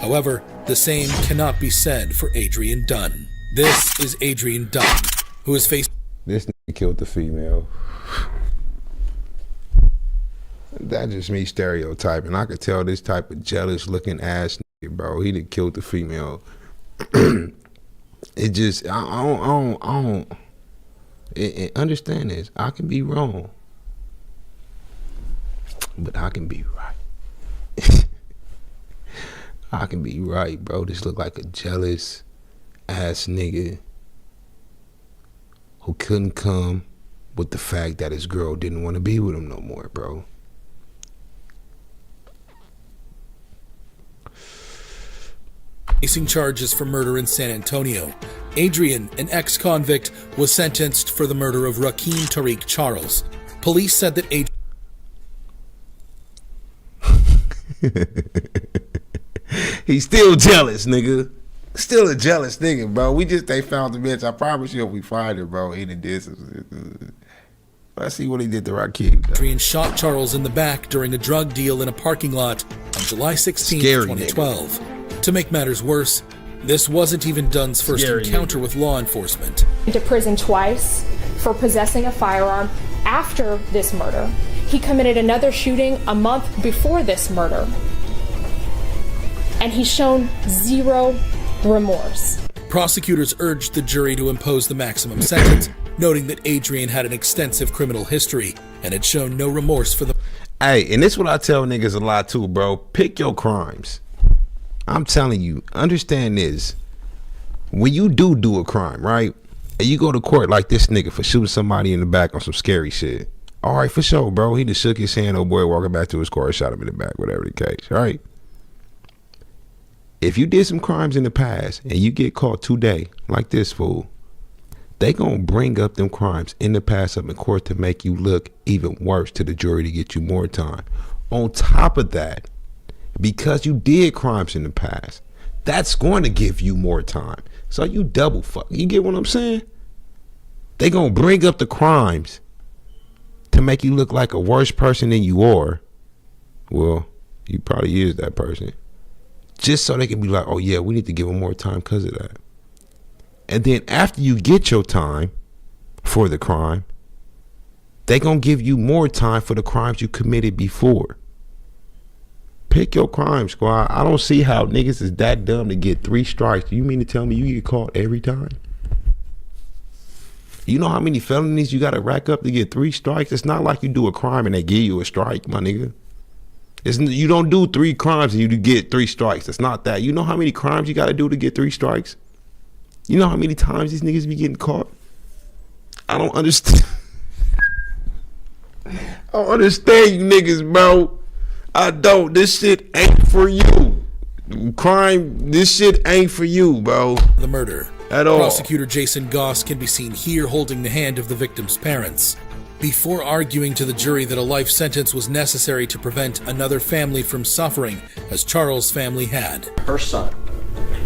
However, the same cannot be said for Adrian Dunn. This is Adrian Dunn, who has faced... This nigga killed the female. That just me stereotyping. I could tell this type of jealous looking ass nigga, bro, he done killed the female. It just, I don't understand this. I can be wrong, but I can be right. I can be right, bro. This look like a jealous ass nigga who couldn't come with the fact that his girl didn't want to be with him no more, bro. Facing charges for murder in San Antonio, Adrian, an ex-convict, was sentenced for the murder of Rakeem Tariq Charles. Police said that He's still jealous, nigga. Still a jealous nigga, bro. They found the bitch. I promise you if we find her, bro, he did this. Let's see what he did to Rakeem. Adrian shot Charles in the back during a drug deal in a parking lot on July 16, 2012. Nigga. To make matters worse, this wasn't even Dunn's first encounter with law enforcement. To prison twice for possessing a firearm after this murder. He committed another shooting a month before this murder. And he's shown zero remorse. Prosecutors urged the jury to impose the maximum sentence, noting that Adrian had an extensive criminal history and had shown no remorse for the... Hey, and this is what I tell niggas a lot too, bro. Pick your crimes. I'm telling you, understand this. When you do a crime, right? And you go to court like this nigga for shooting somebody in the back on some scary shit. All right, for sure, bro. He just shook his hand, old boy walking back to his car, shot him in the back, whatever the case, right? If you did some crimes in the past and you get caught today, like this fool, they gonna bring up them crimes in the past up in court to make you look even worse to the jury to get you more time. On top of that, because you did crimes in the past, that's going to give you more time. So you double fuck. You get what I'm saying? They gonna bring up the crimes to make you look like a worse person than you are. Well, you probably is that person. Just so they can be like, oh yeah, we need to give them more time because of that. And then after you get your time for the crime, they gonna give you more time for the crimes you committed before. Pick your crime, squad. I don't see how niggas is that dumb to get 3 strikes. You mean to tell me you get caught every time? You know how many felonies you gotta rack up to get 3 strikes? It's not like you do a crime and they give you a strike, my nigga. You don't do 3 crimes and you get 3 strikes. It's not that. You know how many crimes you gotta do to get 3 strikes? You know how many times these niggas be getting caught? I don't understand. I don't understand you niggas, bro. I don't. This shit ain't for you. Crime, this shit ain't for you, bro. The murder. At all. Prosecutor Jason Goss can be seen here holding the hand of the victim's parents. Before arguing to the jury that a life sentence was necessary to prevent another family from suffering, as Charles' family had. Her son,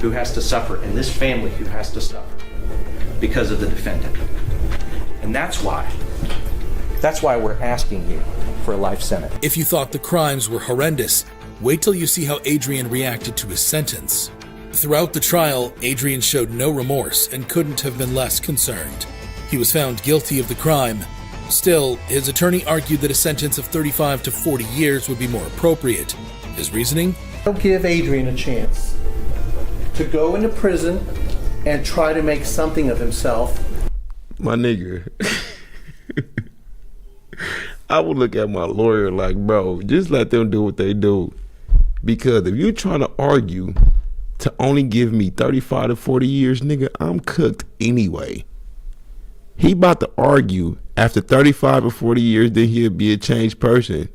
who has to suffer, and this family who has to suffer because of the defendant. And that's why we're asking you for a life sentence. If you thought the crimes were horrendous, wait till you see how Adrian reacted to his sentence. Throughout the trial, Adrian showed no remorse and couldn't have been less concerned. He was found guilty of the crime. Still, his attorney argued that a sentence of 35 to 40 years would be more appropriate. His reasoning? Don't give Adrian a chance to go into prison and try to make something of himself. My nigga. I would look at my lawyer like, bro, just let them do what they do. Because if you're trying to argue to only give me 35 to 40 years, nigga, I'm cooked anyway. He about to argue after 35 or 40 years that he'll be a changed person.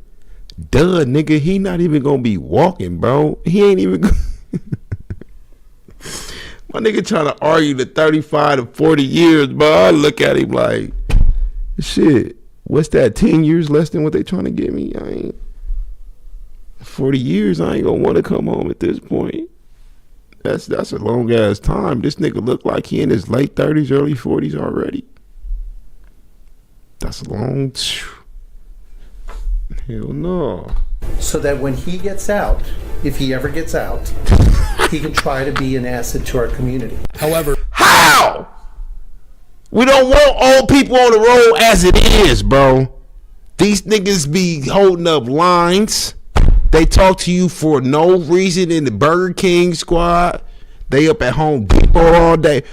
Duh, nigga, he not even gonna be walking, bro. He ain't even gonna... My nigga trying to argue to 35 to 40 years, bro. I look at him like, shit, what's that, 10 years less than what they trying to get me? 40 years, I ain't gonna want to come home at this point. That's a long ass time. This nigga look like he in his late 30s, early 40s already. That's a long... Hell no. so that when he gets out, if he ever gets out, he can try to be an asset to our community. However, How? We don't want old people on the road as it is, bro. These niggas be holding up lines. They talk to you for no reason in the Burger King squad. They up at Home Depot all day.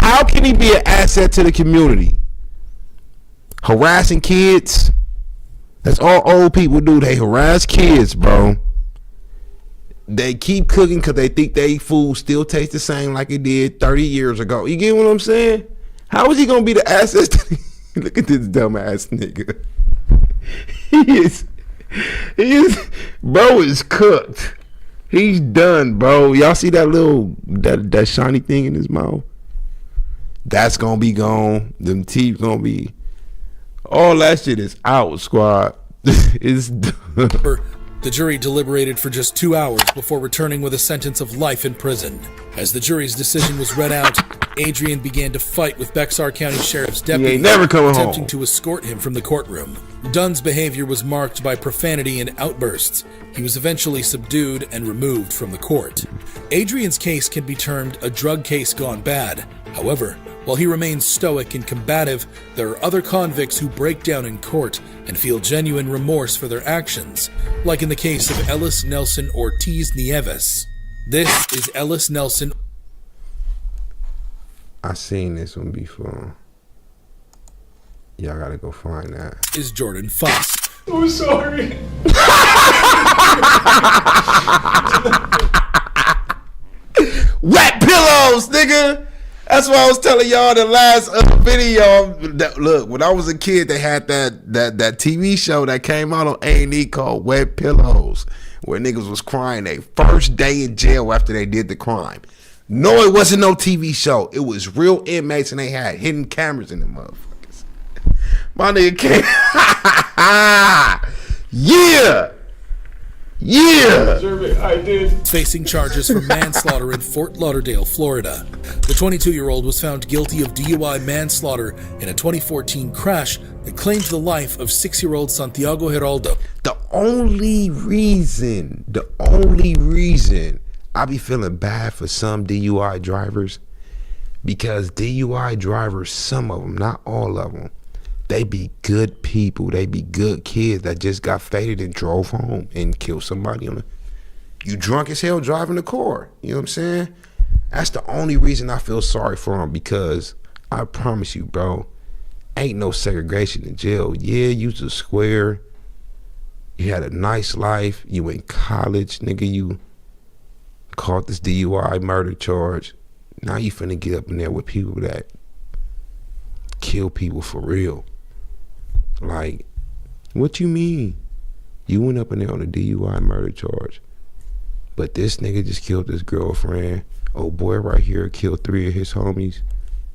How can he be an asset to the community? Harassing kids? That's all old people do. They harass kids, bro. They keep cooking because they think they food still tastes the same like it did 30 years ago. You get what I'm saying? How is he going to be the asset to the... Look at this dumbass nigga. He is, bro is cooked. He's done, bro. Y'all see that little, that shiny thing in his mouth? That's gonna be gone. Them teeth gonna be, all that shit is out, squad. It's done. the jury deliberated for just 2 hours before returning with a sentence of life in prison. As the jury's decision was read out, Adrian began to fight with Bexar County Sheriff's deputy, ain't never coming attempting home. to escort him from the courtroom. Dunn's behavior was marked by profanity and outbursts. He was eventually subdued and removed from the court. Adrian's case can be termed a drug case gone bad. However, while he remains stoic and combative, there are other convicts who break down in court and feel genuine remorse for their actions, like in the case of Ellis Nelson Ortiz Nieves. This is Ellis Nelson. I seen this one before. Y'all gotta go find that. Is Jordan Fuss. I'm sorry. Wet pillows, nigga. That's why I was telling y'all the last video. That, look, when I was a kid, they had that TV show that came out on A&E called Wet Pillows, where niggas was crying their first day in jail after they did the crime. No, it wasn't no TV show. It was real inmates, and they had hidden cameras in them motherfuckers. My nigga came. Yeah. I did. Facing charges for manslaughter in Fort Lauderdale, Florida. The 22-year-old was found guilty of DUI manslaughter in a 2014 crash that claimed the life of 6-year-old Santiago Giraldo. The only reason I be feeling bad for some DUI drivers, because DUI drivers, some of them, not all of them, they be good people. They be good kids that just got faded and drove home and killed somebody on it. You drunk as hell driving the car. You know what I'm saying? That's the only reason I feel sorry for them, because I promise you, bro, ain't no segregation in jail. Yeah, you was a square. You had a nice life. You in college, nigga. You caught this DUI murder charge. Now you finna get up in there with people that kill people for real. Like, what you mean? You went up in there on a DUI murder charge, but this nigga just killed his girlfriend. Old boy right here killed 3 of his homies.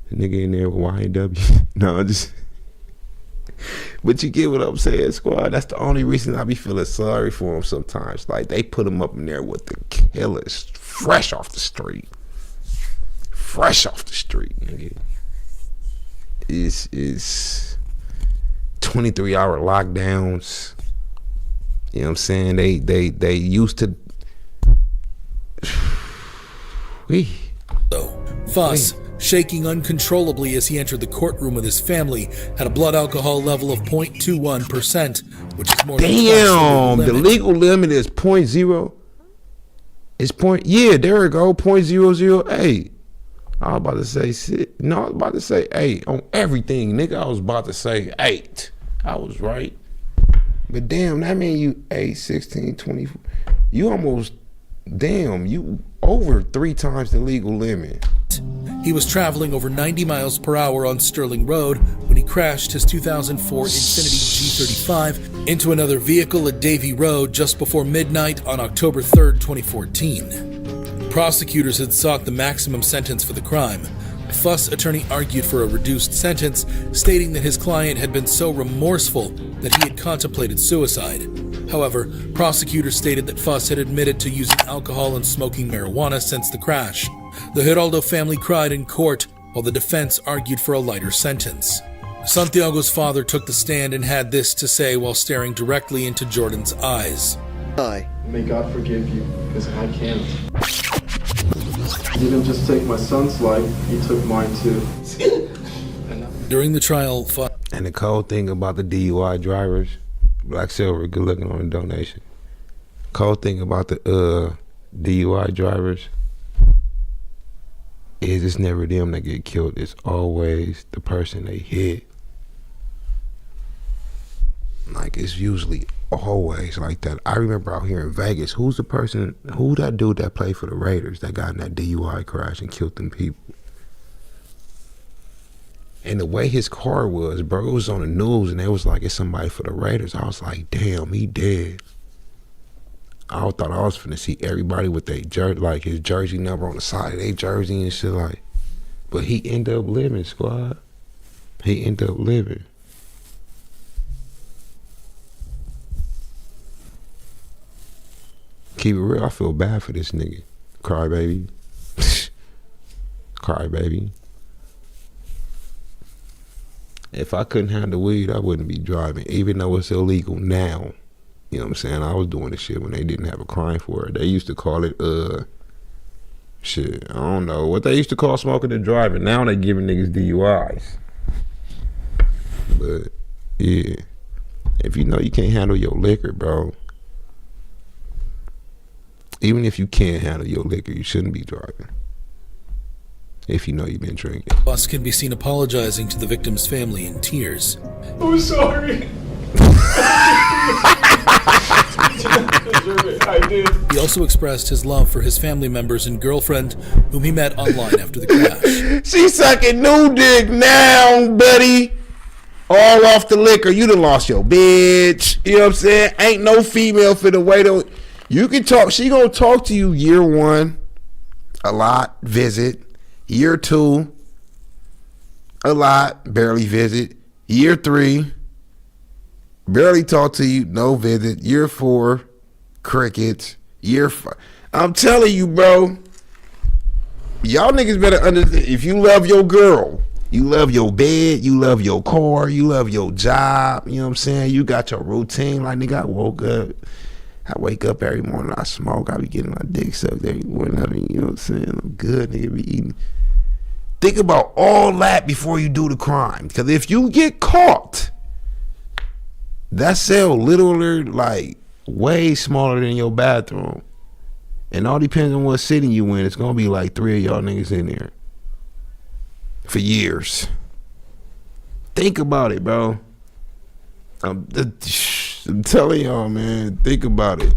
The nigga in there with YNW. No, just... But you get what I'm saying, squad? That's the only reason I be feeling sorry for him sometimes. Like, they put him up in there with the killers fresh off the street. Fresh off the street, nigga. Is 23-hour lockdowns. You know what I'm saying? They used to... Fuss, shaking uncontrollably as he entered the courtroom with his family, had a blood alcohol level of 0.21%, which is more than Damn, twice the legal limit is 0.0. It's yeah, there we go, 0.008. I was about to say 6. No, I was about to say 8 on everything, nigga. I was about to say 8. I was right. But damn, that mean you 8, 16, 24. You almost, damn, you over 3 times the legal limit. He was traveling over 90 miles per hour on Sterling Road when he crashed his 2004 Infiniti G35 into another vehicle at Davie Road just before midnight on October 3rd, 2014. Prosecutors had sought the maximum sentence for the crime. Fuss' attorney argued for a reduced sentence, stating that his client had been so remorseful that he had contemplated suicide. However, prosecutors stated that Fuss had admitted to using alcohol and smoking marijuana since the crash. The Giraldo family cried in court, while the defense argued for a lighter sentence. Santiago's father took the stand and had this to say while staring directly into Jordan's eyes. May God forgive you, because I can't. He didn't just take my son's life, he took mine too. During the trial, And the cold thing about the DUI drivers, Black Silver, good looking on the donation. Cold thing about the DUI drivers is it's never them that get killed. It's always the person they hit. Like, it's usually always like that. I remember out here in Vegas, who that dude that played for the Raiders that got in that DUI crash and killed them people? And the way his car was, bro, it was on the news and it was like, it's somebody for the Raiders. I was like, damn, he dead. I thought I was finna see everybody with their jersey, like his jersey number on the side of their jersey and shit, like. But he ended up living, squad. He ended up living. Keep it real, I feel bad for this nigga. Crybaby. Crybaby. If I couldn't handle weed, I wouldn't be driving, even though it's illegal now. You know what I'm saying? I was doing this shit when they didn't have a crime for it. They used to call it, shit, I don't know. What they used to call smoking and driving. Now they giving niggas DUIs. But, yeah. If you know you can't handle your liquor, bro. Even if you can't handle your liquor, you shouldn't be driving. If you know you've been drinking. Bus can be seen apologizing to the victim's family in tears. I'm sorry. I did. He also expressed his love for his family members and girlfriend, whom he met online after the crash. She sucking new dick now, buddy. All off the liquor. You done lost your bitch. You know what I'm saying? Ain't no female for the way to... You can talk. She gonna talk to you year one, a lot, visit. Year two, a lot, barely visit. Year three, barely talk to you, no visit. Year four, crickets. Year five. I'm telling you, bro. Y'all niggas better understand. If you love your girl, you love your bed, you love your car, you love your job. You know what I'm saying? You got your routine. Like, nigga, I woke up. I wake up every morning, I smoke, I be getting my dick sucked every morning. I mean, you know what I'm saying? I'm good, nigga, be eating. Think about all that before you do the crime. Because if you get caught, that cell literally, like, way smaller than your bathroom. And all depends on what city you in. It's going to be like 3 of y'all niggas in there. For years. Think about it, bro. I'm telling y'all, man, think about it.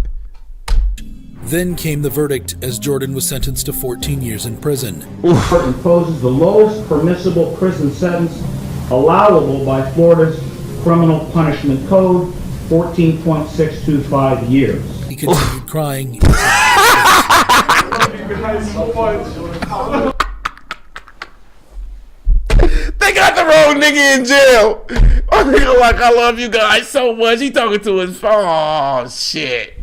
Then came the verdict as Jordan was sentenced to 14 years in prison. Court imposes the lowest permissible prison sentence allowable by Florida's Criminal Punishment Code, 14.625 years. He continued crying. You guys so much. They got the wrong nigga in jail. Oh, nigga, like, I love you guys so much. He talking to his phone. Oh, shit.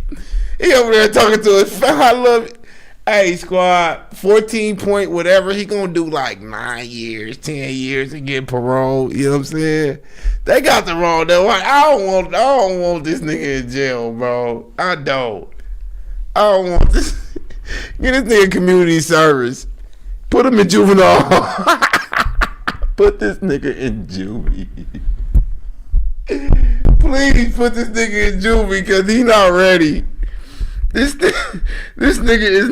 He over there talking to his phone. I love it. Hey, squad, 14 point whatever. He gonna do like 9 years, 10 years and get parole. You know what I'm saying? They got the wrong though. I don't want this nigga in jail, bro. I don't want this. Get this nigga community service. Put him in juvenile. Put this nigga in juvie. Please put this nigga in juvie because he not ready. This nigga is.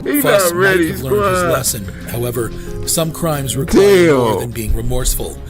He's Fuss not ready, might have learned his squad. lesson. However, some crimes require more than being remorseful.